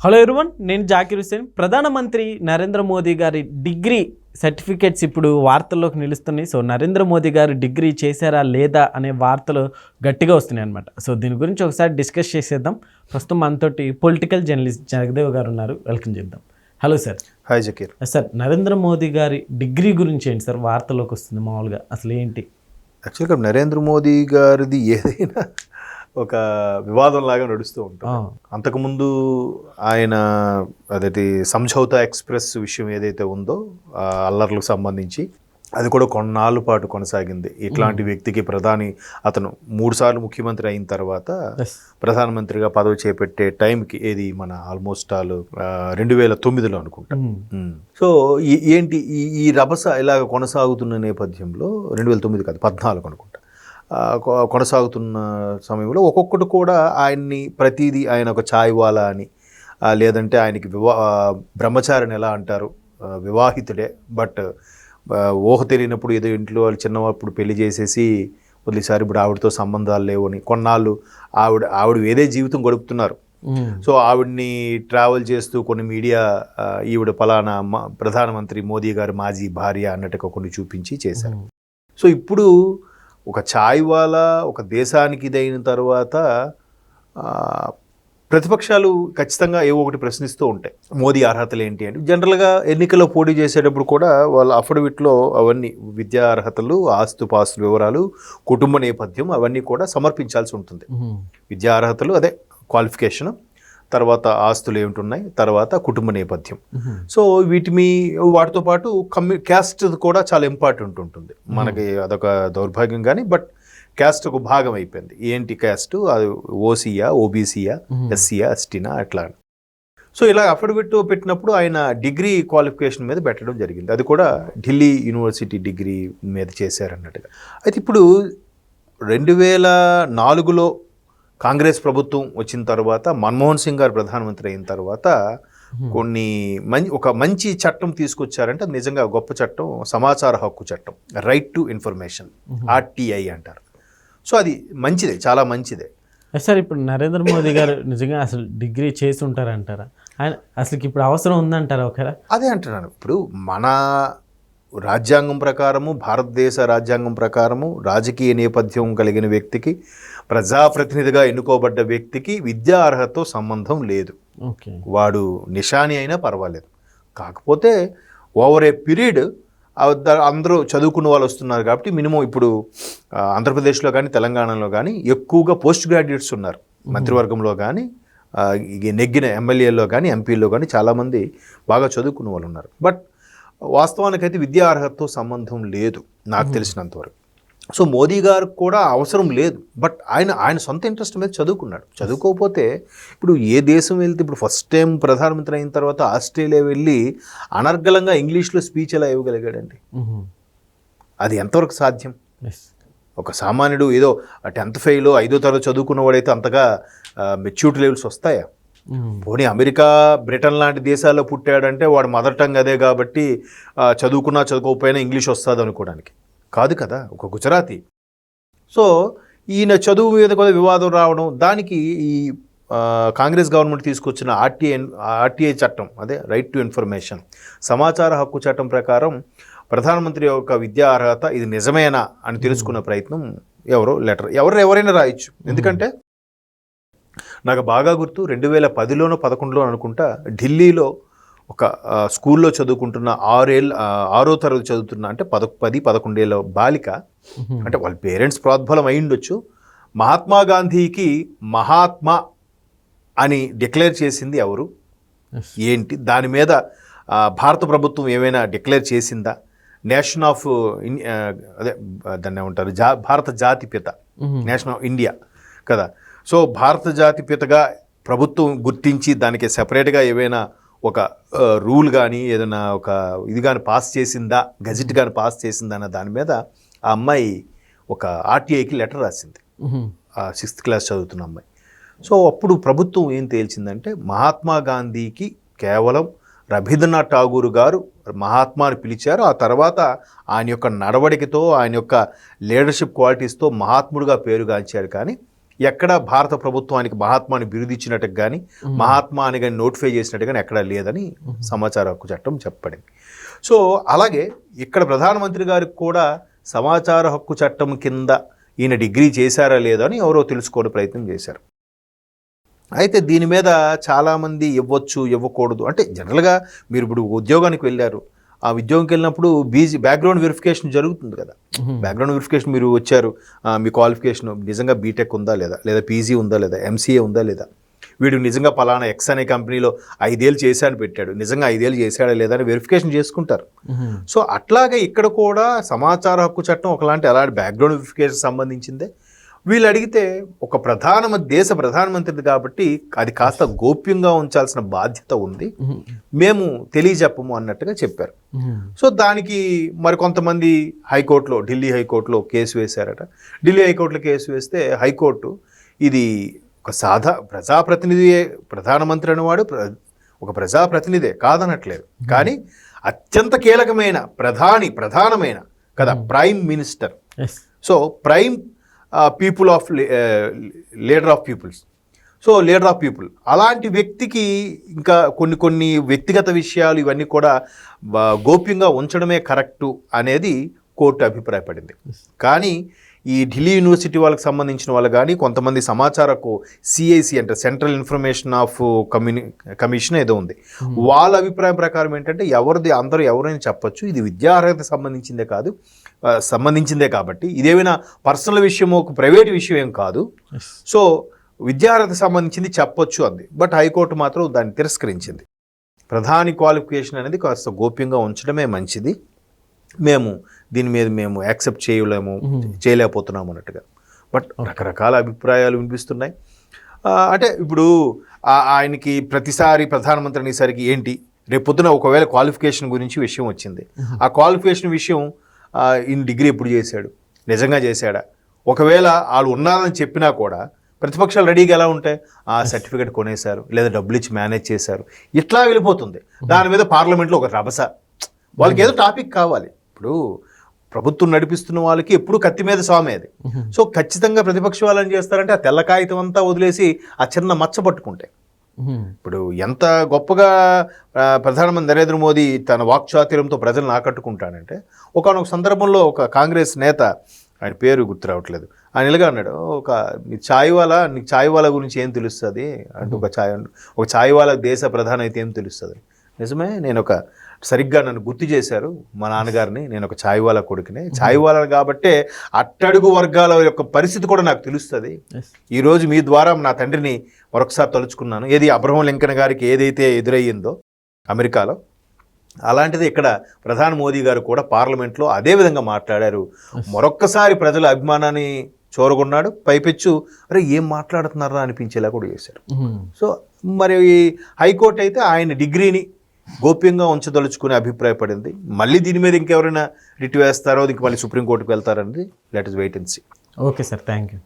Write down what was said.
Hello everyone, నేను జాకిర్ హుస్సేన్. ప్రధానమంత్రి నరేంద్ర మోదీ గారి డిగ్రీ సర్టిఫికేట్స్ ఇప్పుడు వార్తల్లోకి నిలుస్తున్నాయి. సో నరేంద్ర మోదీ గారు డిగ్రీ చేశారా లేదా అనే వార్తలు గట్టిగా వస్తున్నాయి అనమాట. సో దీని గురించి ఒకసారి డిస్కస్ చేసేద్దాం. ప్రస్తుతం మనతోటి పొలిటికల్ జర్నలిస్ట్ జగదేవ్ గారు ఉన్నారు. వెల్కమ్ చేద్దాం. Hello sir. Hi Zakir. Sir, Narendra Modi గారి డిగ్రీ గురించి ఏంటి సార్ వార్తల్లోకి వస్తుంది మామూలుగా? అసలు ఏంటి? యాక్చువల్గా నరేంద్ర మోదీ గారిది ఏదైనా ఒక వివాదం లాగా నడుస్తూ ఉంటుంది. అంతకుముందు ఆయన అదైతే సంఝౌతా ఎక్స్ప్రెస్ విషయం ఏదైతే ఉందో అల్లర్లకు సంబంధించి అది కూడా కొన్నాళ్ళ పాటు కొనసాగింది. ఇట్లాంటి వ్యక్తికి అతను 3 సార్లు ముఖ్యమంత్రి అయిన తర్వాత ప్రధానమంత్రిగా పదవి చేపట్టే టైంకి ఏది మన ఆల్మోస్ట్ 2009లో అనుకుంటా. సో ఏంటి ఈ రభస ఇలాగ కొనసాగుతున్న నేపథ్యంలో 2009 కాదు 14 అనుకుంటా కొనసాగుతున్న సమయంలో ఒక్కొక్కటి కూడా ఆయన్ని ప్రతిదీ ఆయన ఒక ఛాయ్ వాలా అని, లేదంటే ఆయనకి బ్రహ్మచారిని ఎలా అంటారు, వివాహితుడే బట్ ఊహ తెలియనప్పుడు ఏదో ఇంట్లో వాళ్ళు చిన్నప్పుడు పెళ్లి చేసేసి వదిలేసారి, ఇప్పుడు ఆవిడతో సంబంధాలు లేవు అని కొన్నాళ్ళు ఆవిడ వేరే జీవితం గడుపుతున్నారు. సో ఆవిడ్ని ట్రావెల్ చేస్తూ కొన్ని మీడియా ఈవిడ పలానా ప్రధానమంత్రి మోదీ గారి మాజీ భార్య అన్నట్టుగా కొన్ని చూపించి చేశారు. సో ఇప్పుడు ఒక ఛాయ్ వాలా ఒక దేశానికి ఇదైన తర్వాత ప్రతిపక్షాలు ఖచ్చితంగా ఏవో ఒకటి ప్రశ్నిస్తూ ఉంటాయి. మోదీ అర్హతలు ఏంటి అంటే, జనరల్గా ఎన్నికల్లో పోటీ చేసేటప్పుడు కూడా వాళ్ళ అఫిడవిట్లో అవన్నీ విద్యా అర్హతలు, ఆస్తుపాస్తుల వివరాలు, కుటుంబ నేపథ్యం అవన్నీ కూడా సమర్పించాల్సి ఉంటుంది. విద్యా అర్హతలు అదే క్వాలిఫికేషన్, తర్వాత ఆస్తులు ఏమిటి, తర్వాత కుటుంబ నేపథ్యం. సో వాటితో పాటు క్యాస్ట్ కూడా చాలా ఇంపార్టెంట్ ఉంటుంది. మనకి అదొక దౌర్భాగ్యం కానీ బట్ క్యాస్ట్ ఒక భాగం అయిపోయింది. ఏంటి క్యాస్ట్, అది ఓసీయా, ఓబీసీయా, ఎస్సీయా, ఎస్టీనా అట్లా. సో ఇలా అఫిడవిట్ పెట్టినప్పుడు ఆయన డిగ్రీ క్వాలిఫికేషన్ మీద పెట్టడం జరిగింది. అది కూడా ఢిల్లీ యూనివర్సిటీ డిగ్రీ మీద చేశారన్నట్టుగా. అయితే ఇప్పుడు 2004లో కాంగ్రెస్ ప్రభుత్వం వచ్చిన తర్వాత, మన్మోహన్ సింగ్ గారు ప్రధానమంత్రి అయిన తర్వాత ఒక మంచి చట్టం తీసుకొచ్చారంటే అది నిజంగా గొప్ప చట్టం, సమాచార హక్కు చట్టం, రైట్ టు ఇన్ఫర్మేషన్, ఆర్టీఐ అంటారు. సో అది మంచిదే, చాలా మంచిదే. సార్, ఇప్పుడు నరేంద్ర మోదీ గారు నిజంగా అసలు డిగ్రీ చేసి ఉంటారంటారా? ఆయన అసలు ఇప్పుడు అవసరం ఉందంటారా? ఒకరా అదే అంటున్నాను. ఇప్పుడు మన రాజ్యాంగం ప్రకారము, భారతదేశ రాజ్యాంగం ప్రకారము రాజకీయ నేపథ్యం కలిగిన వ్యక్తికి, ప్రజాప్రతినిధిగా ఎన్నుకోబడ్డ వ్యక్తికి విద్యా అర్హతతో సంబంధం లేదు. వాడు నిషాని అయినా పర్వాలేదు. కాకపోతే ఓవర్ ఏ పీరియడ్ అందరూ చదువుకున్న వాళ్ళు వస్తున్నారు కాబట్టి మినిమం ఇప్పుడు ఆంధ్రప్రదేశ్లో కానీ తెలంగాణలో కానీ ఎక్కువగా పోస్ట్ గ్రాడ్యుయేట్స్ ఉన్నారు. మంత్రివర్గంలో కానీ నెగ్గిన ఎమ్మెల్యేల్లో కానీ ఎంపీల్లో కానీ చాలామంది బాగా చదువుకున్న వాళ్ళు ఉన్నారు. బట్ వాస్తవానికైతే విద్యా అర్హతతో సంబంధం లేదు నాకు తెలిసినంతవరకు. సో మోదీ గారికి కూడా అవసరం లేదు. బట్ ఆయన సొంత ఇంట్రెస్ట్ మీద చదువుకున్నాడు. చదువుకోకపోతే ఇప్పుడు ఏ దేశం వెళ్తే, ఇప్పుడు ఫస్ట్ టైం ప్రధానమంత్రి అయిన తర్వాత ఆస్ట్రేలియా వెళ్ళి అనర్గళంగా ఇంగ్లీష్లో స్పీచ్ ఎలా ఇవ్వగలిగాడండి? అది ఎంతవరకు సాధ్యం? ఒక సామాన్యుడు ఏదో 10th ఫెయిల్ 5వ తరగతి చదువుకున్నవాడైతే అంతగా మెచ్యూరిటీ లెవెల్స్ వస్తాయా? పోనీ అమెరికా, బ్రిటన్ లాంటి దేశాల్లో పుట్టాడంటే వాడు మదర్ టంగ్ అదే కాబట్టి చదువుకున్నా చదువుకోకపోయినా ఇంగ్లీష్ వస్తుంది అనుకోవడానికి కాదు కదా. ఒక గుజరాతీ. సో ఈయన చదువు మీద కూడా వివాదం రావడం, దానికి ఈ కాంగ్రెస్ గవర్నమెంట్ తీసుకొచ్చిన ఆర్టీఐ చట్టం, అదే రైట్ టు ఇన్ఫర్మేషన్, సమాచార హక్కు చట్టం ప్రకారం ప్రధానమంత్రి యొక్క విద్యా అర్హత ఇది నిజమేనా అని తెలుసుకున్న ప్రయత్నం ఎవరైనా రాయొచ్చు. ఎందుకంటే నాకు బాగా గుర్తు 2010లోనో 2011లో అనుకుంటా, ఢిల్లీలో ఒక స్కూల్లో చదువుకుంటున్న 6వ తరగతి చదువుతున్న, అంటే 10-11 ఏళ్ళ బాలిక, అంటే వాళ్ళ పేరెంట్స్ ప్రోద్బలం అయి ఉండొచ్చు, మహాత్మా గాంధీకి మహాత్మా అని డిక్లేర్ చేసింది ఎవరు? ఏంటి దాని మీద భారత ప్రభుత్వం ఏమైనా డిక్లేర్ చేసిందా? నేషన్ ఆఫ్ అదే దాన్ని ఏమంటారు, భారత జాతిపిత, నేషన్ ఆఫ్ ఇండియా కదా. సో భారత జాతిపితగా ప్రభుత్వం గుర్తించి దానికి సెపరేట్గా ఏవైనా ఒక రూల్ కానీ ఏదైనా ఒక ఇది కానీ పాస్ చేసిందా, గజెట్ కానీ పాస్ చేసిందా అన్న దాని మీద ఆ అమ్మాయి ఒక ఆర్టీఐకి లెటర్ రాసింది, 6th క్లాస్ చదువుతున్న అమ్మాయి. సో అప్పుడు ప్రభుత్వం ఏం తేల్చిందంటే, మహాత్మా గాంధీకి కేవలం రవీంద్రనాథ్ ఠాగూర్ గారు మహాత్మాని పిలిచారు, ఆ తర్వాత ఆయన యొక్క నడవడికతో, ఆయన యొక్క లీడర్షిప్ క్వాలిటీస్తో మహాత్ముడిగా పేరుగాంచారు, కానీ ఎక్కడ భారత ప్రభుత్వానికి మహాత్మాని బిరుదిచ్చినట్టు కానీ మహాత్మా అని కానీ నోటిఫై చేసినట్టు కానీ ఎక్కడా లేదని సమాచార హక్కు చట్టం చెప్పబడింది. సో అలాగే ఇక్కడ ప్రధానమంత్రి గారికి కూడా సమాచార హక్కు చట్టం కింద ఈయన డిగ్రీ చేశారా లేదా అని ఎవరో తెలుసుకోవడం ప్రయత్నం చేశారు. అయితే దీని మీద చాలామంది ఇవ్వచ్చు ఇవ్వకూడదు అంటే జనరల్గా మీరు ఇప్పుడు ఉద్యోగానికి వెళ్ళారు, ఆ ఉద్యోగంకి వెళ్ళినప్పుడు బ్యాక్గ్రౌండ్ వెరిఫికేషన్ జరుగుతుంది కదా. బ్యాక్గ్రౌండ్ వెరిఫికేషన్ మీరు వచ్చారు, మీ క్వాలిఫికేషన్ నిజంగా బీటెక్ ఉందా లేదా పీజీ ఉందా లేదా, ఎంసీఏ ఉందా లేదా, వీడు నిజంగా పలానా ఎక్స్ అనే కంపెనీలో 5 ఏళ్ళు చేశాను పెట్టాడు, నిజంగా 5 ఏళ్ళు చేశాడా లేదా అని వెరిఫికేషన్ చేసుకుంటారు. సో అట్లాగే ఇక్కడ కూడా సమాచార హక్కు చట్టం అలాంటి బ్యాక్గ్రౌండ్ వెరిఫికేషన్ సంబంధించిందే. వీళ్ళు అడిగితే ఒక దేశ ప్రధానమంత్రిది కాబట్టి అది కాస్త గోప్యంగా ఉంచాల్సిన బాధ్యత ఉంది, మేము తెలియజెప్పము అన్నట్టుగా చెప్పారు. సో దానికి మరి కొంతమంది హైకోర్టులో, ఢిల్లీ హైకోర్టులో కేసు వేశారట. ఢిల్లీ హైకోర్టులో కేసు వేస్తే హైకోర్టు ఇది ఒక ప్రజాప్రతినిధియే, ప్రధానమంత్రి అనేవాడు ఒక ప్రజాప్రతినిధే కాదనట్లేదు, కానీ అత్యంత కీలకమైన ప్రధానమైన కదా prime minister. So prime people of leader of peoples, so leader of people అలాంటి వ్యక్తికి ఇంకా కొన్ని వ్యక్తిగత విషయాలు ఇవన్నీ కూడా గోప్యంగా ఉంచడమే కరెక్టు అనేది కోర్టు అభిప్రాయపడింది. కానీ ఈ ఢిల్లీ యూనివర్సిటీ వాళ్ళకి సంబంధించిన వాళ్ళు కానీ కొంతమంది సమాచారకు సిఐసి అంటే సెంట్రల్ ఇన్ఫర్మేషన్ ఆఫ్ కమిషన్ ఏదో ఉంది, వాళ్ళ అభిప్రాయం ప్రకారం ఏంటంటే అందరూ ఎవరైనా చెప్పొచ్చు, ఇది విద్యా అర్హత సంబంధించిందే కాబట్టి ఇదేమైనా పర్సనల్ విషయమో ఒక ప్రైవేట్ విషయం ఏం కాదు, సో విద్యార్హత సంబంధించింది చెప్పొచ్చు అంది. బట్ హైకోర్టు మాత్రం దాన్ని తిరస్కరించింది. ప్రధాని క్వాలిఫికేషన్ అనేది కాస్త గోప్యంగా ఉంచడమే మంచిది, దీని మీద మేము యాక్సెప్ట్ చేయలేకపోతున్నాము అన్నట్టుగా. బట్ రకరకాల అభిప్రాయాలు వినిపిస్తున్నాయి. అంటే ఇప్పుడు ఆయనకి ప్రతిసారి ప్రధానమంత్రి అనేసరికి ఏంటి, రేపొద్దున ఒకవేళ క్వాలిఫికేషన్ గురించి విషయం వచ్చింది, ఆ క్వాలిఫికేషన్ విషయం ఈయన డిగ్రీ ఎప్పుడు చేశాడు, నిజంగా చేశాడా, ఒకవేళ వాళ్ళు ఉన్నారని చెప్పినా కూడా ప్రతిపక్షాలు రెడీగా ఎలా ఉంటాయి, ఆ సర్టిఫికేట్ కొనేశారు లేదా డబ్బులు ఇచ్చి మేనేజ్ చేశారు ఇట్లా వెళ్ళిపోతుంది. దాని మీద పార్లమెంట్లో ఒక రభస, వాళ్ళకి ఏదో టాపిక్ కావాలి. ఇప్పుడు ప్రభుత్వం నడిపిస్తున్న వాళ్ళకి ఎప్పుడు కత్తి మీద స్వామి అది. సో ఖచ్చితంగా ప్రతిపక్ష వాళ్ళు ఏం చేస్తారంటే ఆ తెల్ల కాగితం అంతా వదిలేసి ఆ చిన్న మచ్చ పట్టుకుంటాయి. ఇప్పుడు ఎంత గొప్పగా ప్రధానమంత్రి నరేంద్ర మోదీ తన వాక్చాతుర్యంతో ప్రజలను ఆకట్టుకుంటాడంటే, ఒకానొక సందర్భంలో ఒక కాంగ్రెస్ నేత, ఆయన పేరు గుర్తు రావట్లేదు, ఆయన ఇలాగా అన్నాడు, నీకు ఛాయ్ వాలా గురించి ఏం తెలుస్తుంది అంటే, ఒక ఛాయ్ వాలా దేశ ప్రధాని అయితే ఏం తెలుస్తుంది. నిజమే, సరిగ్గా నన్ను గుర్తు చేశారు మా నాన్నగారిని, నేను ఒక ఛాయ్ వాలా కొడుకునే, ఛాయ్ వాలా కాబట్టే అట్టడుగు వర్గాల యొక్క పరిస్థితి కూడా నాకు తెలుస్తుంది. ఈరోజు మీ ద్వారా నా తండ్రిని మరొకసారి తలుచుకున్నాను. అబ్రహం లింకన్ గారికి ఏదైతే ఎదురయ్యిందో అమెరికాలో, అలాంటిది ఇక్కడ ప్రధాని మోదీ గారు కూడా పార్లమెంట్లో అదే విధంగా మాట్లాడారు. మరొక్కసారి ప్రజల అభిమానాన్ని చూరగొన్నాడు, పైపెచ్చు అరే ఏం మాట్లాడుతున్నారా అనిపించేలా కూడా చేశారు. సో మరి హైకోర్టు అయితే ఆయన డిగ్రీని గోప్యంగా ఉంచదలుచుకునే అభిప్రాయపడింది. మళ్ళీ దీని మీద ఇంకెవరైనా రిట్ వేస్తారో, ఇంక మళ్ళీ సుప్రీంకోర్టుకు వెళ్తారనేది let us wait and see. Okay sir, thank you.